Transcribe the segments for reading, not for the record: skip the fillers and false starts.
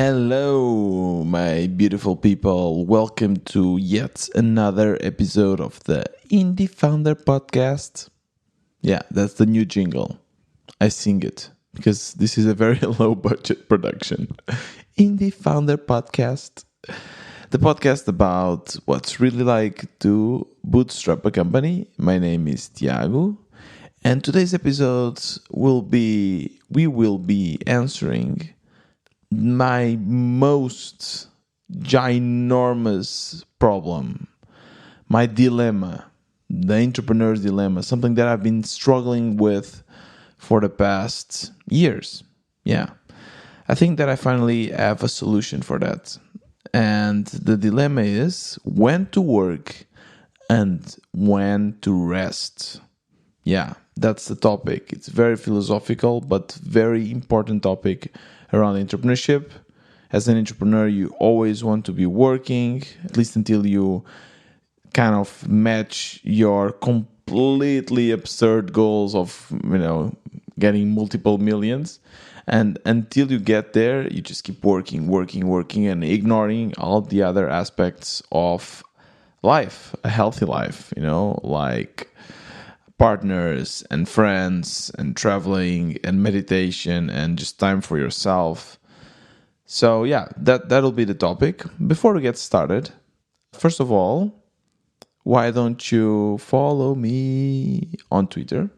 Hello, my beautiful people. Welcome to yet another episode of the Indie Founder Podcast. Yeah, that's the new jingle. I sing it because this is a very low budget production. Indie Founder Podcast. The podcast about what's really like to bootstrap a company. My name is Tiago. And today's episode we will be answering my most ginormous problem, my dilemma, the entrepreneur's dilemma, something that I've been struggling with for the past years. Yeah, I think that I finally have a solution for that. And the dilemma is when to work and when to rest. Yeah, that's the topic. It's very philosophical, but very important topic around entrepreneurship. As an entrepreneur, you always want to be working, at least until you kind of match your completely absurd goals of, getting multiple millions. And until you get there, you just keep working, and ignoring all the other aspects of life, a healthy life, like partners and friends and traveling and meditation and just time for yourself. So yeah, that'll be the topic. Before we get started, first of all, why don't you follow me on Twitter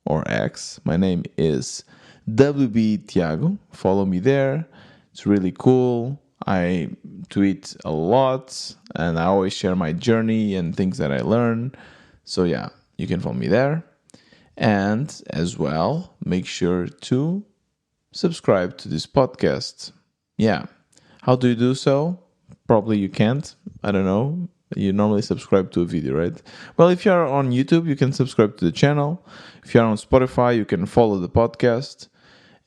or X? My name is WB Tiago. Follow me there. It's really cool. I tweet a lot and I always share my journey and things that I learn. So yeah, you can follow me there. And as well, make sure to subscribe to this podcast. Yeah. How do you do so? Probably you can't. I don't know. You normally subscribe to a video, right? Well, if you're on YouTube, you can subscribe to the channel. If you're on Spotify, you can follow the podcast.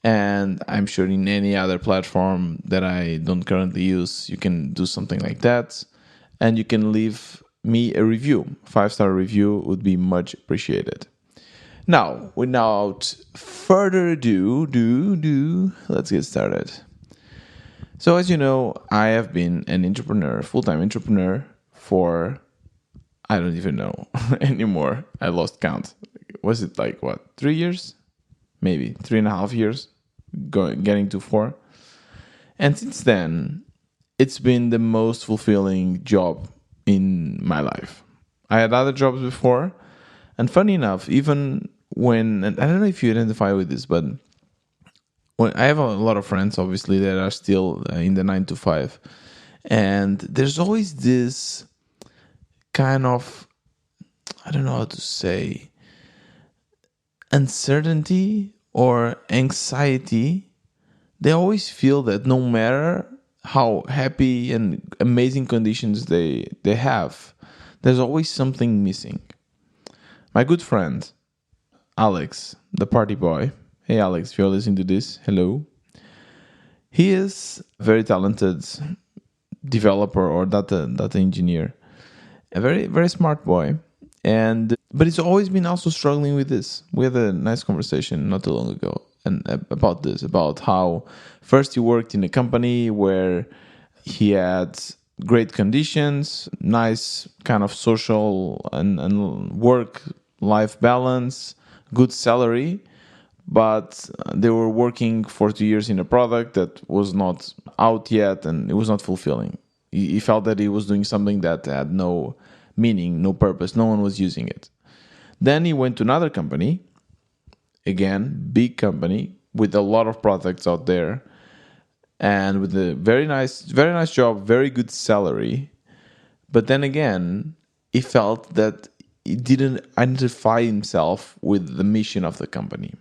And I'm sure in any other platform that I don't currently use, you can do something like that. And you can leave me a review. 5-star review would be much appreciated. Now, without further ado, let's get started. So as you know, I have been an entrepreneur, full-time entrepreneur for, I don't even know anymore. I lost count. Was it 3 years? Maybe 3.5 years, getting to 4. And since then, it's been the most fulfilling job in my life. I had other jobs before, and funny enough, even when, and I don't know if you identify with this, but when I have a lot of friends, obviously, that are still in the 9 to 5, and there's always this kind of, I don't know how to say, uncertainty or anxiety. They always feel that no matter how happy and amazing conditions they have, there's always something missing. My good friend, Alex, the party boy. Hey, Alex, if you're listening to this, hello. He is a very talented developer or data engineer. A very, very smart boy. But he's always been also struggling with this. We had a nice conversation not too long ago about this, about how first he worked in a company where he had great conditions, nice kind of social and work-life balance, good salary, but they were working for 2 years in a product that was not out yet and it was not fulfilling. He felt that he was doing something that had no meaning, no purpose, no one was using it. Then he went to another company, again, big company, with a lot of products out there, and with a very nice job, very good salary. But then again, he felt that he didn't identify himself with the mission of the company.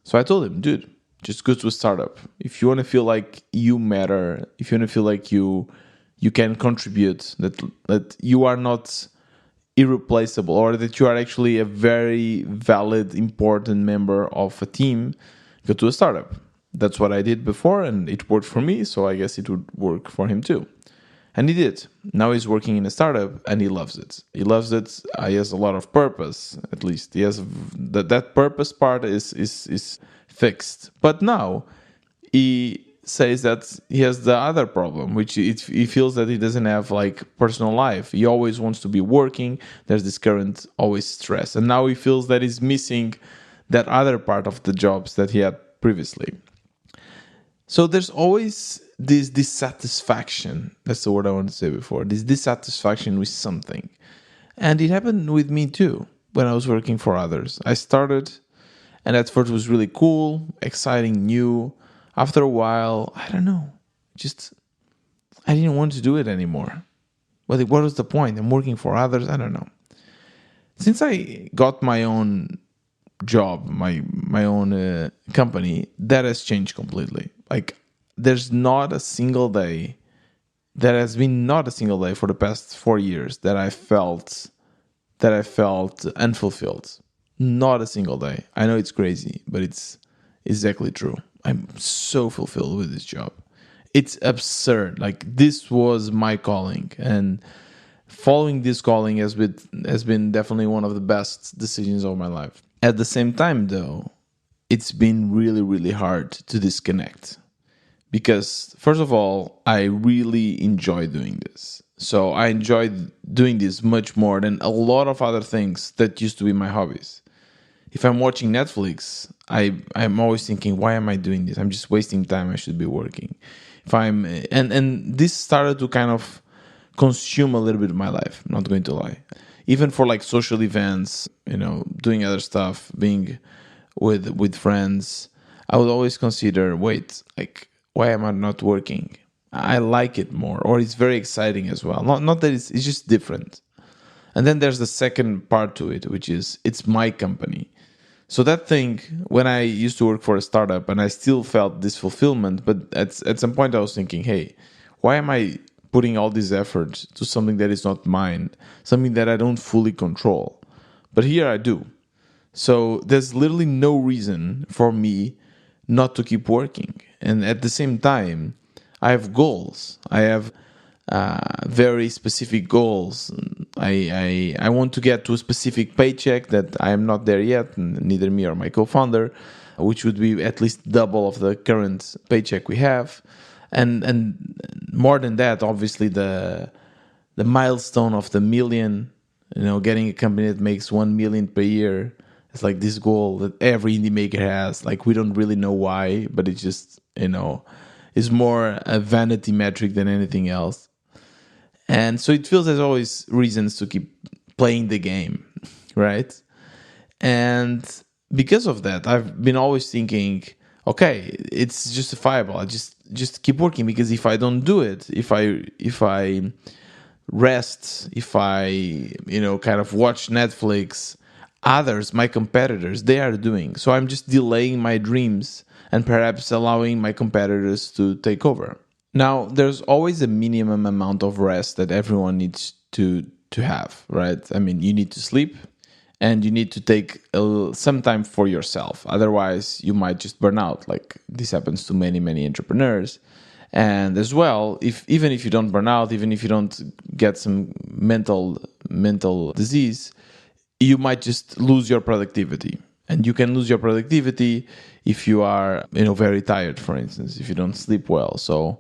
So I told him, dude, just go to a startup. If you want to feel like you matter, if you want to feel like you can contribute, that you are not irreplaceable, or that you are actually a very valid, important member of a team, go to a startup. That's what I did before, and it worked for me, so I guess it would work for him too. And he did. Now he's working in a startup, and he loves it. He loves it. He has a lot of purpose, at least. He has that purpose part is fixed. But now he says that he has the other problem, which he feels that he doesn't have like personal life. He always wants to be working. There's this current always stress, and now he feels that he's missing that other part of the jobs that he had previously. So there's always this dissatisfaction. That's the word I wanted to say before. This dissatisfaction with something. And it happened with me too when I was working for others. I started, and at first it was really cool, exciting, new. After a while, I don't know, just I didn't want to do it anymore. What was the point? I'm working for others. I don't know. Since I got my own job, my own company, that has changed completely. Like, there's not a single day, there has been not a single day for the past 4 years that I felt unfulfilled. Not a single day. I know it's crazy, but it's exactly true. I'm so fulfilled with this job. It's absurd. Like, this was my calling, and following this calling has been definitely one of the best decisions of my life. At the same time, though, it's been really, really hard to disconnect. Because, first of all, I really enjoy doing this. So I enjoy doing this much more than a lot of other things that used to be my hobbies. If I'm watching Netflix, I'm always thinking, why am I doing this? I'm just wasting time. I should be working. If I'm and this started to kind of consume a little bit of my life. I'm not going to lie. Even for like social events, doing other stuff, being with friends, I would always consider, wait, like, why am I not working? I like it more, or it's very exciting as well. Not that it's just different. And then there's the second part to it, which is it's my company. So that thing, when I used to work for a startup and I still felt this fulfillment, but at some point I was thinking, hey, why am I putting all this effort to something that is not mine, something that I don't fully control? But here I do. So there's literally no reason for me not to keep working. And at the same time, I have goals. I have very specific goals. I want to get to a specific paycheck that I am not there yet, neither me or my co-founder, which would be at least double of the current paycheck we have. And more than that, obviously the milestone of the million, getting a company that makes 1 million per year. It's like this goal that every indie maker has. Like, we don't really know why, but it's just, is more a vanity metric than anything else. And so it feels there's always reasons to keep playing the game, right? And because of that, I've been always thinking, okay, it's justifiable. I just keep working, because if I don't do it, if I rest, if I kind of watch Netflix, others, my competitors, they are doing. So I'm just delaying my dreams and perhaps allowing my competitors to take over. Now, there's always a minimum amount of rest that everyone needs to have, right? I mean, you need to sleep and you need to take some time for yourself. Otherwise, you might just burn out. Like, this happens to many, many entrepreneurs. And as well, even if you don't burn out, even if you don't get some mental disease, you might just lose your productivity. And you can lose your productivity if you are, very tired, for instance, if you don't sleep well. So,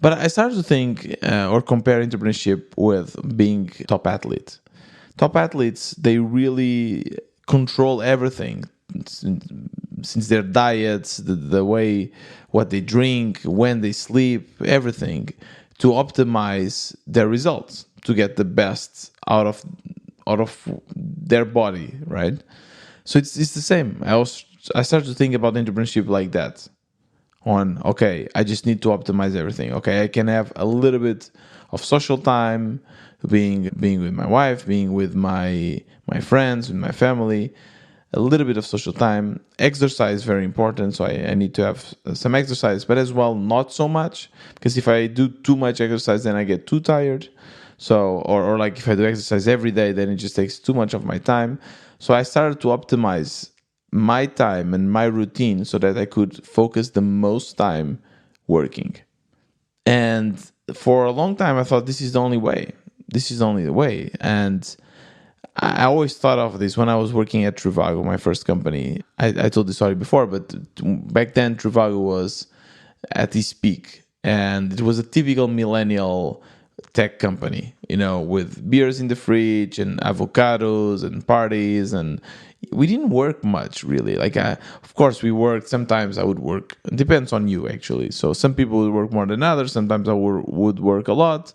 but I started to think or compare entrepreneurship with being top athlete. Top athletes, they really control everything, since their diets, the way what they drink, when they sleep, everything, to optimize their results, to get the best out of their body, right? So it's the same. I started to think about entrepreneurship like that. Okay, I just need to optimize everything. Okay, I can have a little bit of social time, being with my wife, being with my friends, with my family, a little bit of social time. Exercise, very important, so I need to have some exercise, but as well not so much, because if I do too much exercise, then I get too tired. So, or like if I do exercise every day, then it just takes too much of my time. So I started to optimize my time and my routine so that I could focus the most time working. And for a long time, I thought this is the only way. This is only the way. And I always thought of this when I was working at Trivago, my first company. I told this story before, but back then Trivago was at its peak. And it was a typical millennial tech company, with beers in the fridge and avocados and parties. And we didn't work much, really. Of course, we worked. Sometimes I would work. It depends on you, actually. So some people would work more than others. Sometimes I would work a lot.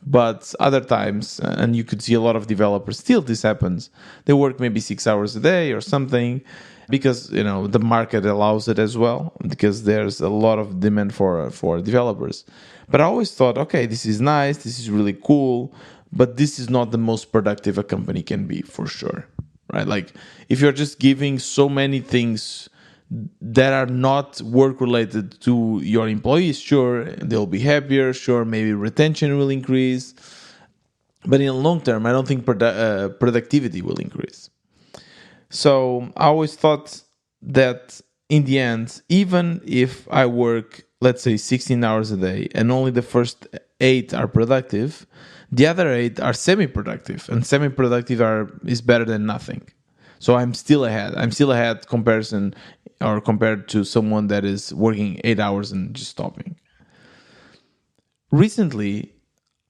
But other times, and you could see a lot of developers, still this happens. They work maybe 6 hours a day or something, because the market allows it as well, because there's a lot of demand for developers. But I always thought, okay, this is nice, this is really cool, but this is not the most productive a company can be, for sure, right? Like, if you're just giving so many things that are not work related to your employees, sure, they'll be happier, sure, maybe retention will increase, but in the long term, I don't think productivity will increase. So I always thought that in the end, even if I work, let's say, 16 hours a day and only the first 8 are productive, the other 8 are semi-productive, and semi-productive is better than nothing. So I'm still ahead. Compared to someone that is working 8 hours and just stopping. Recently,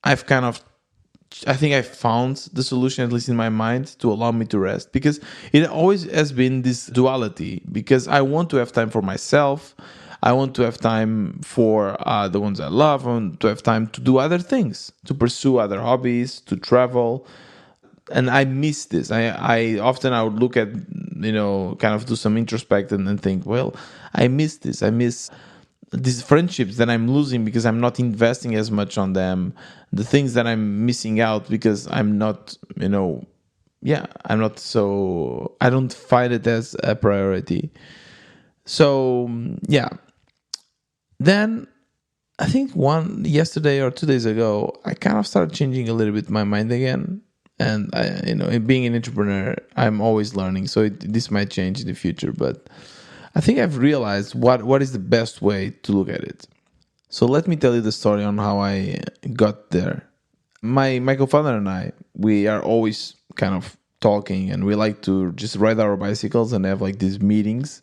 I think I found the solution, at least in my mind, to allow me to rest, because it always has been this duality, because I want to have time for myself. I want to have time for the ones I love. I want to have time to do other things, to pursue other hobbies, to travel. And I miss this. I often would look at, kind of do some introspect and think, well, I miss this. I miss these friendships that I'm losing because I'm not investing as much on them. The things that I'm missing out because I'm not, I don't find it as a priority. So, yeah. Then I think yesterday or 2 days ago, I kind of started changing a little bit my mind again. And being an entrepreneur, I'm always learning. So this might change in the future, but I think I've realized what is the best way to look at it. So let me tell you the story on how I got there. My co-founder and I, we are always kind of talking, and we like to just ride our bicycles and have like these meetings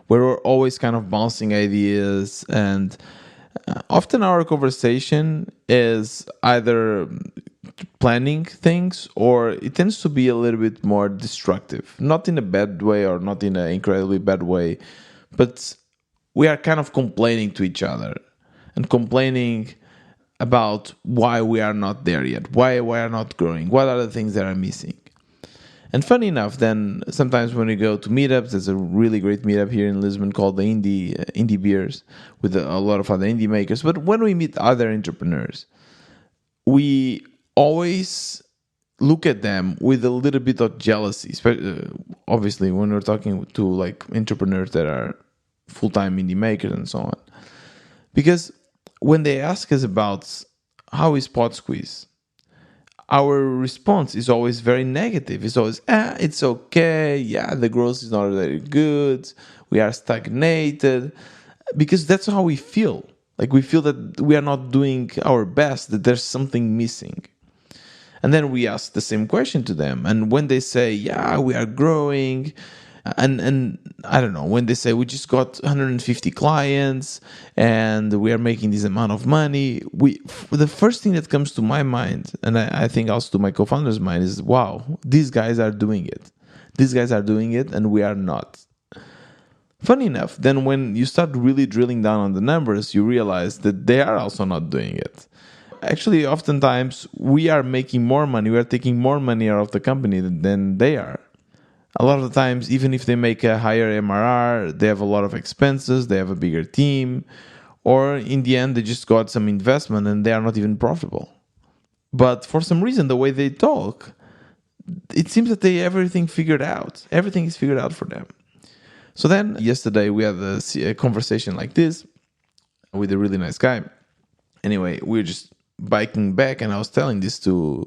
where we're always kind of bouncing ideas. And often our conversation is either planning things, or it tends to be a little bit more destructive, not in a bad way or not in an incredibly bad way, but we are kind of complaining to each other and complaining about why we are not there yet, why we are not growing, what are the things that are missing. And funny enough, then sometimes when we go to meetups, there's a really great meetup here in Lisbon called the Indie Beers, with a lot of other indie makers. But when we meet other entrepreneurs, we always look at them with a little bit of jealousy, obviously when we're talking to like entrepreneurs that are full-time indie makers and so on. Because when they ask us about how is Pod Squeeze, our response is always very negative. It's always, it's okay, yeah, the growth is not very good, we are stagnated, because that's how we feel. Like, we feel that we are not doing our best, that there's something missing. And then we ask the same question to them. And when they say, yeah, we are growing, and I don't know, when they say we just got 150 clients and we are making this amount of money, the first thing that comes to my mind, and I think also to my co-founder's mind, is, wow, these guys are doing it. These guys are doing it and we are not. Funny enough, then when you start really drilling down on the numbers, you realize that they are also not doing it. Actually, oftentimes, we are making more money, we are taking more money out of the company than they are. A lot of the times, even if they make a higher MRR, they have a lot of expenses, they have a bigger team, or in the end, they just got some investment and they are not even profitable. But for some reason, the way they talk, it seems that they have everything figured out. Everything is figured out for them. So then, yesterday, we had a conversation like this with a really nice guy. Anyway, we were just biking back, and I was telling this to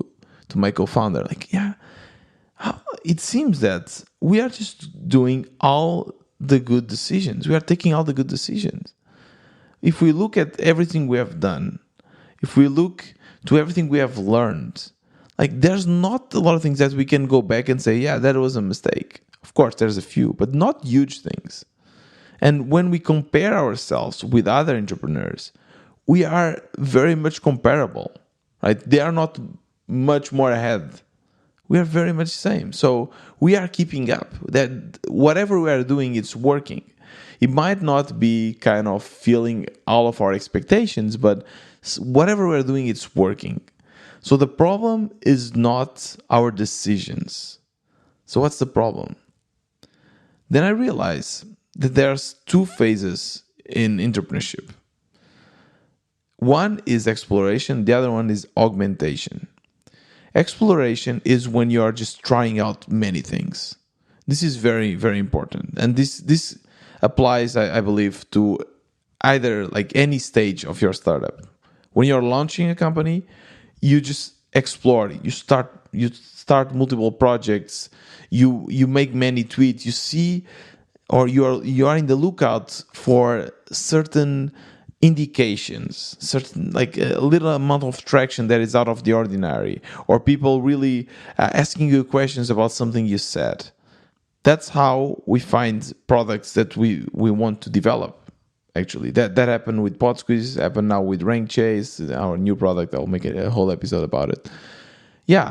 my co-founder, like, yeah, it seems that we are just doing all the good decisions. We are taking all the good decisions. If we look at everything we have done, if we look to everything we have learned, like, there's not a lot of things that we can go back and say, yeah, that was a mistake. Of course, there's a few, but not huge things. And when we compare ourselves with other entrepreneurs, we are very much comparable, right? They are not much more ahead. We are very much the same. So we are keeping up. That whatever we are doing, it's working. It might not be kind of filling all of our expectations, but whatever we're doing, it's working. So the problem is not our decisions. So what's the problem? Then I realize that there's two phases in entrepreneurship. One is exploration, the other one is augmentation. Exploration is when you are just trying out many things. This is very, very important. And this applies, I believe, to either like any stage of your startup. When you're launching a company, you just explore. You start multiple projects. You make many tweets. You see, or you are in the lookout for certain indications, certain like a little amount of traction that is out of the ordinary, or people really asking you questions about something you said. That's how we find products that we want to develop. Actually, that happened with PodSqueeze, happened now with Rank Chase, our new product. I'll make a whole episode about it. Yeah,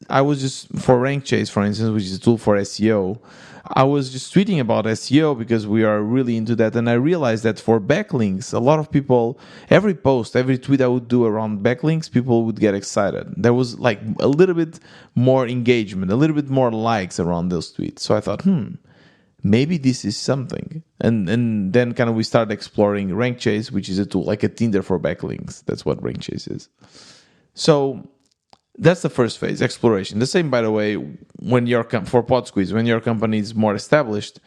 I was just, for Rank Chase, for instance, which is a tool for SEO, I was just tweeting about SEO because we are really into that. And I realized that for backlinks, a lot of people, every post, every tweet I would do around backlinks, people would get excited. There was like a little bit more engagement, a little bit more likes around those tweets. So I thought, maybe this is something. And then kind of we started exploring Rank Chase, which is a tool like a Tinder for backlinks. That's what Rank Chase is. So that's the first phase, exploration. The same, by the way, when you're for PodSqueeze, when your company is more established,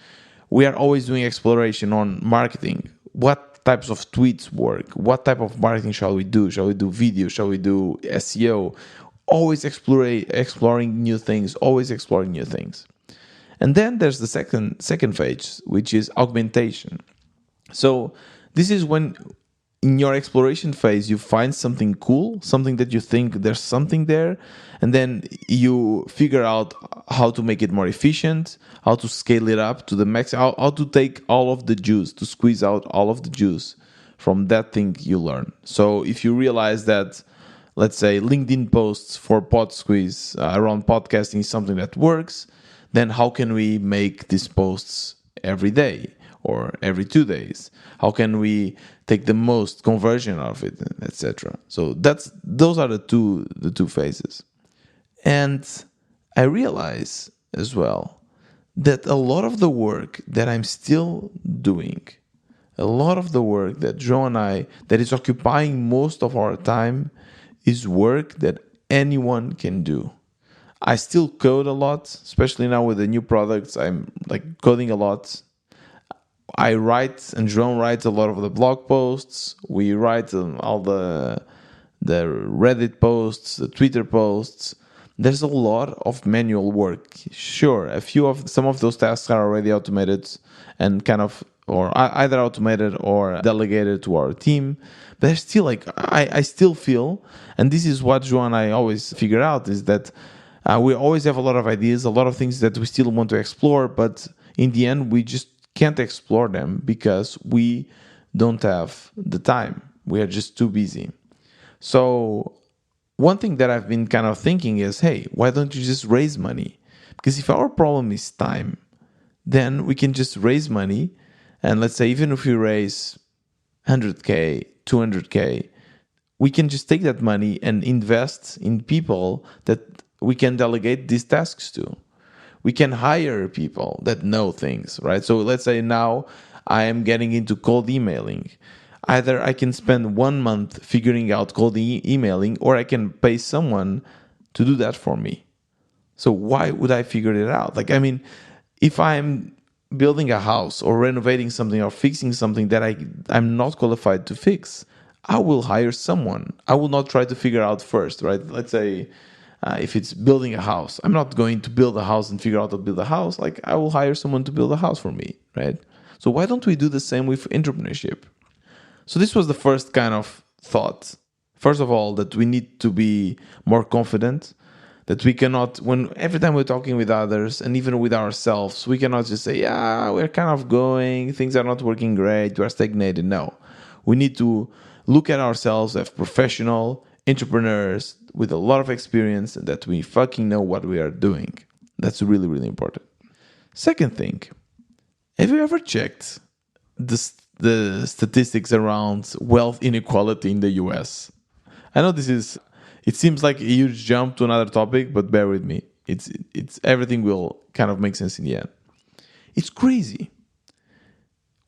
we are always doing exploration on marketing. What types of tweets work? What type of marketing shall we do? Shall we do video? Shall we do SEO? Always exploring new things, always exploring new things. And then there's the second phase, which is augmentation. So this is when in your exploration phase, you find something cool, something that you think there's something there, and then you figure out how to make it more efficient, how to scale it up to the max, how to take all of the juice, to squeeze out all of the juice from that thing you learn. So if you realize that, let's say, LinkedIn posts for PodSqueeze around podcasting is something that works, then how can we make these posts every day or every 2 days? How can we take the most conversion of it, etc.? So those are the two phases. And I realize as well that a lot of the work that I'm still doing, a lot of the work that Joe and I, that is occupying most of our time, is work that anyone can do. I still code a lot, especially now with the new products. I'm like coding a lot. I write, and João writes a lot of the blog posts. We write all the Reddit posts, the Twitter posts. There's a lot of manual work. Sure, some of those tasks are already automated and kind of, or either automated or delegated to our team. But there's still I still feel, and this is what João and I always figure out, is that we always have a lot of ideas, a lot of things that we still want to explore, but in the end, we just can't explore them because we don't have the time. We are just too busy. So one thing that I've been kind of thinking is, hey, why don't you just raise money? Because if our problem is time, then we can just raise money. And let's say even if we raise 100K, 200K, we can just take that money and invest in people that we can delegate these tasks to. We can hire people that know things, right? So let's say now I am getting into cold emailing. Either I can spend 1 month figuring out cold emailing, or I can pay someone to do that for me. So why would I figure it out? Like, I mean, if I'm building a house or renovating something or fixing something that I'm not qualified to fix, I will hire someone. I will not try to figure out first, right? Let's say if it's building a house, I'm not going to build a house and figure out how to build a house. Like, I will hire someone to build a house for me, right? So why don't we do the same with entrepreneurship? So this was the first kind of thought. First of all, that we need to be more confident, That we cannot, when every time we're talking with others and even with ourselves, we cannot just say, yeah, we're kind of going, things are not working great, we're stagnated. No, we need to look at ourselves as professional entrepreneurs with a lot of experience and that we fucking know what we are doing. That's really, really important. Second thing, have you ever checked the statistics around wealth inequality in the US? I know it seems like a huge jump to another topic, but bear with me. It's everything will kind of make sense in the end. It's crazy.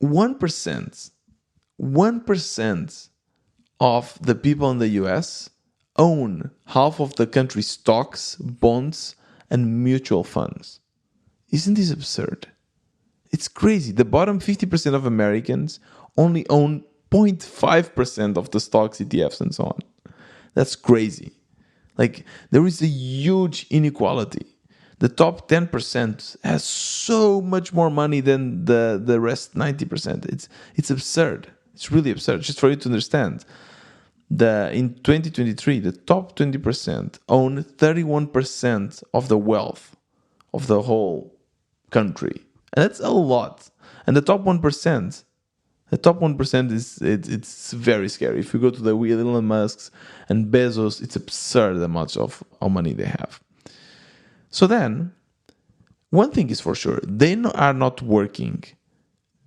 1% of the people in the US own half of the country's stocks, bonds, and mutual funds. Isn't this absurd? It's crazy. The bottom 50% of Americans only own 0.5% of the stocks, ETFs, and so on. That's crazy. Like, there is a huge inequality. The top 10% has so much more money than the rest 90%. It's absurd. It's really absurd. Just for you to understand, in 2023, the top 20% own 31% of the wealth of the whole country. And that's a lot. And the top 1%, it's very scary. If you go to the Elon Musks and Bezos, it's absurd the much of how money they have. So then, one thing is for sure, they are not working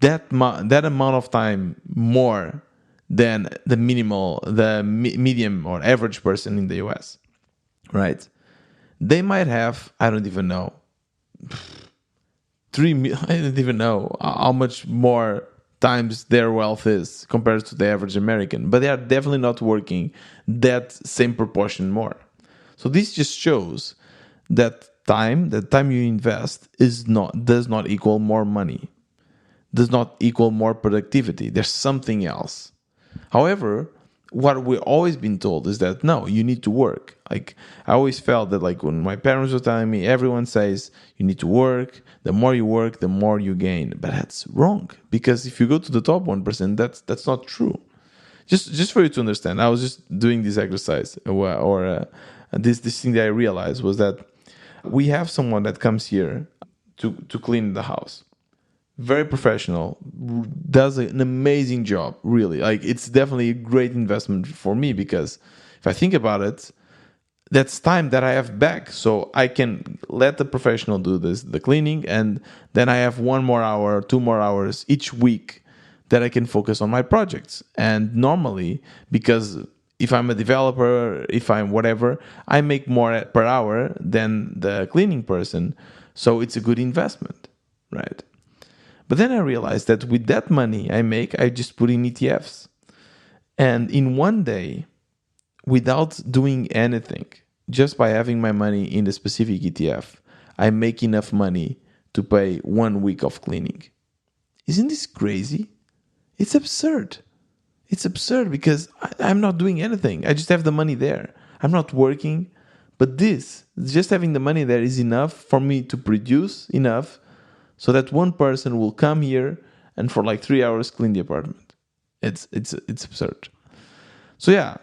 that amount of time more than the medium or average person in the US, right? They might have, I don't even know, I don't even know how much more times their wealth is compared to the average American, but they are definitely not working that same proportion more. So this just shows that the time you invest does not equal more money, does not equal more productivity. There's something else. However, what we've always been told is that no, you need to work. Like, I always felt that, like, when my parents were telling me, everyone says you need to work. The more you work, the more you gain. But that's wrong, because if you go to the top 1%, that's not true. Just for you to understand, I was just doing this exercise, this thing that I realized was that we have someone that comes here to clean the house. Very professional, does an amazing job, really. Like, it's definitely a great investment for me, because if I think about it, that's time that I have back. So I can let the professional do the cleaning, and then I have 1 more hour, 2 more hours each week that I can focus on my projects. And normally, because if I'm a developer, if I'm whatever, I make more per hour than the cleaning person. So it's a good investment, right? But then I realized that with that money I just put in ETFs. And in one day, without doing anything, just by having my money in the specific ETF, I make enough money to pay 1 week of cleaning. Isn't this crazy? It's absurd. It's absurd because I'm not doing anything. I just have the money there. I'm not working. But just having the money there is enough for me to produce enough so that one person will come here and for like 3 hours clean the apartment. It's absurd. So yeah,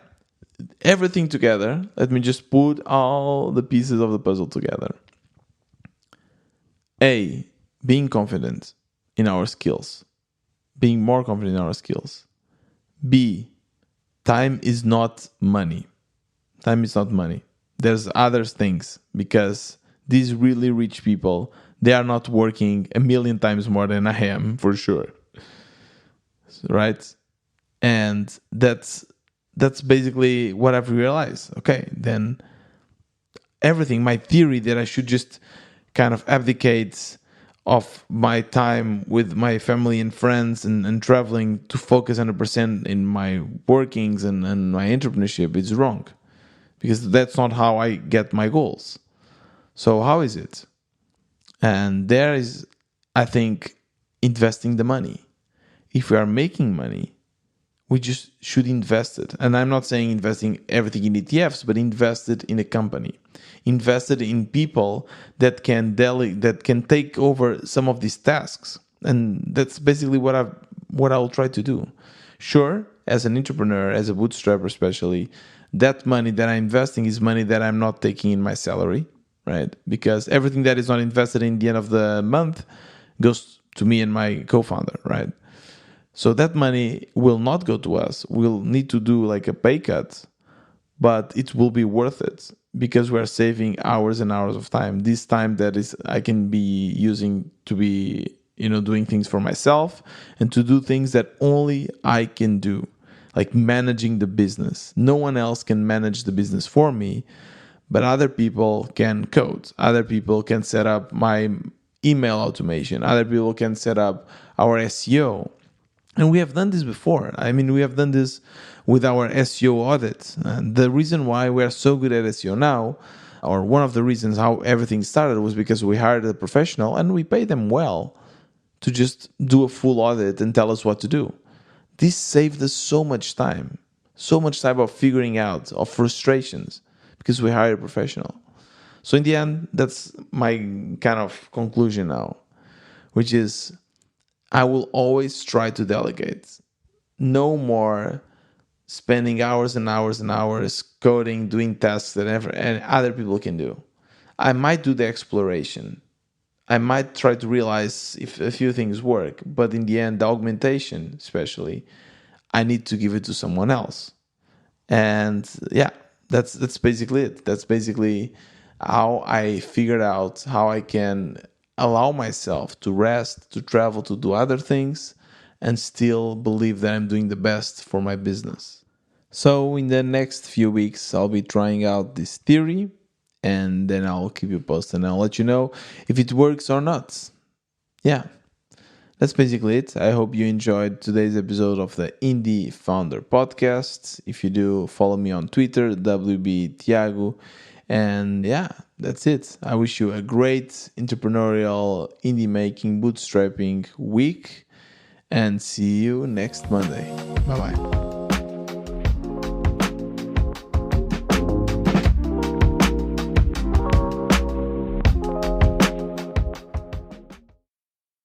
everything together. Let me just put all the pieces of the puzzle together. A, being confident in our skills. Being more confident in our skills. B, time is not money. Time is not money. There's other things, because these really rich people, they are not working 1,000,000 times more than I am, for sure. Right? And that's basically what I've realized. Okay, then everything, my theory that I should just kind of abdicate of my time with my family and friends and traveling to focus 100% in my workings and my entrepreneurship is wrong. Because that's not how I get my goals. So how is it? And there is, I think, investing the money. If we are making money, we just should invest it. And I'm not saying investing everything in ETFs, but invest it in a company. Invest it in people that can take over some of these tasks. And that's basically what I'll try to do. Sure, as an entrepreneur, as a bootstrapper especially, that money that I'm investing is money that I'm not taking in my salary, right? Because everything that is not invested in the end of the month goes to me and my co-founder, right? So that money will not go to us. We'll need to do like a pay cut, but it will be worth it because we're saving hours and hours of time. This time that is I can be using to be, doing things for myself and to do things that only I can do, like managing the business. No one else can manage the business for me, but other people can code. Other people can set up my email automation. Other people can set up our SEO. And we have done this before. I mean, we have done this with our SEO audits. And the reason why we are so good at SEO now, or one of the reasons how everything started, was because we hired a professional and we paid them well to just do a full audit and tell us what to do. This saved us so much time of figuring out, of frustrations, because we hired a professional. So in the end, that's my kind of conclusion now, which is I will always try to delegate. No more spending hours and hours and hours coding, doing tasks that and other people can do. I might do the exploration. I might try to realize if a few things work, but in the end, the augmentation, especially, I need to give it to someone else. And yeah, that's basically it. That's basically how I figured out how I can allow myself to rest, to travel, to do other things, and still believe that I'm doing the best for my business. So in the next few weeks, I'll be trying out this theory, and then I'll keep you posted and I'll let you know if it works or not. Yeah, that's basically it. I hope you enjoyed today's episode of the Indie Founder Podcast. If you do, follow me on Twitter, WB Tiago. And yeah, that's it. I wish you a great entrepreneurial, indie making, bootstrapping week. And see you next Monday. Bye-bye.